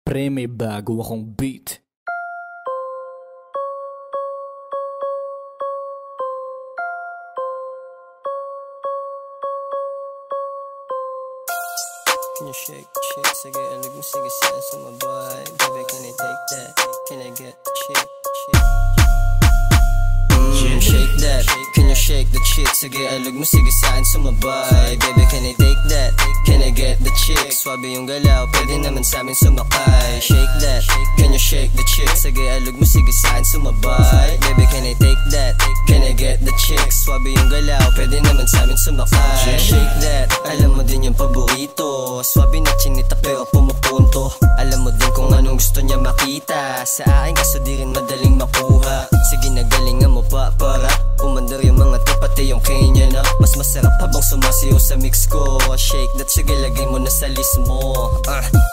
Pre, may bago akong beat. Can you shake, shake, sige, alig mo, sige, saan sumabay. Baby, can I take that? Can I get shake, shake? Shake that, can you shake the chick? Sige, alig mo, sige, saan sumabay. Baby, can I take that? Can I get the chick? Swabe yung galaw, pwede naman sa amin sumakay. Shake that, can you shake the chick? Sige, alig mo, sige, saan sumabay. Baby, can I take that? Can I get the chick? Swabe yung galaw, pwede naman sa amin sumakay. Shake that, alam mo din yung paborito. Swabe na chinita pero pumupunto. Alam mo din kung anong gusto niya makita sa akin, kaso di rin madaling makuha. Sige, nagalingan mo pa para umandar yung mga to, pati yung kanya na. Mas masarap habang sumasiyaw sa mix ko. Shake that, sige, lagay mo na sa list mo.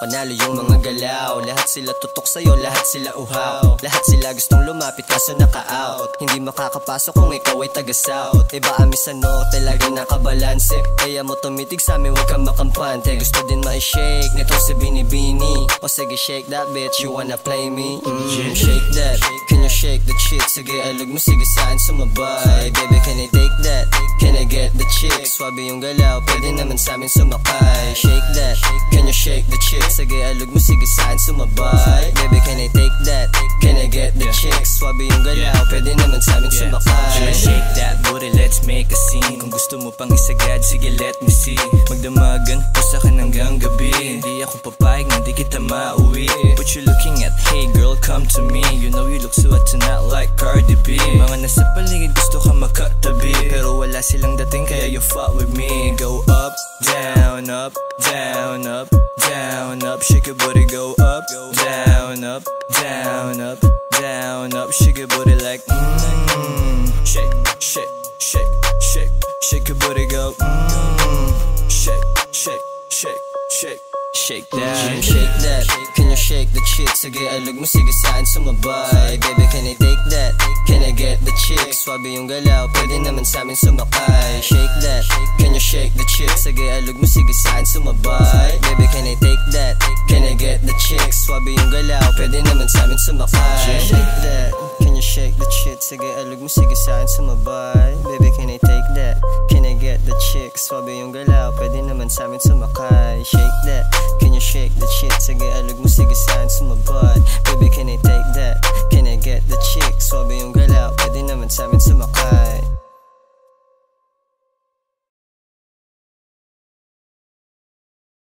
Panalo yung mga galaw, lahat sila tutok sa'yo, lahat sila uhaw. Lahat sila gustong lumapit kaso naka-out. Hindi makakapasok kung ikaw ay taga-south. Iba kami sa norte, lagi nakabalanse. Kaya mo tumitig sa'min, huwag kang makampante. Gusto din ma-shake nito si Binibini. O sige, shake that bitch, you wanna play me? Shake that, can you shake the chick? Sige, alig mo, sige, saan sumabay. Baby, can I take that? Can I get the chick? Swabe yung galaw, pwede naman sa amin sumakay. Shake that, can you shake the chick? Sige, alig mo, sige, saan sumabay. Baby, can I take that? Can I get the chick? Swabe yung galaw, pwede naman sa amin sumakay. Shake that booty, let's make a scene. Kung gusto mo pang isagad, sige, let me see. Magdamagan po sa kan hanggang gabi. Hindi ako papayag, hindi kita mauwi. But you're looking at, hey girl, come to me. You know you look so hot tonight like Cardi B. Mga nasa paligid gusto ka makatabi, pero wala silang dating kaya you fuck with me. Go up, down, up, down, up, down, up. Shake your booty, go up, down, up, down, up, down, up. Shake your booty like shake, shake, shake, shake. Shake your booty, go shake, shake, shake, shake. Shake that, shake that, can you shake the chick? Sige, alig mo, sige, saan sumabay. Baby, can I take that? Can I get the chick? Swabe yung galaw, pwede naman sa amin sumakay. Shake that, can you shake the chick? Sige, alig mo, sige, saan sumabay. Baby, can I take that? Can I get the chick? Swabe yung galaw, pwede naman sa amin sumakay. Shake that, can you shake the chick? Sige, alig mo, sige, saan sumabay. Baby, can I take that? Can I get the chick? Swabe yung galaw, pwede naman sa amin sumakay. Shake that, can you shake the chick? Sige, alig mo, sige, saan sumabay.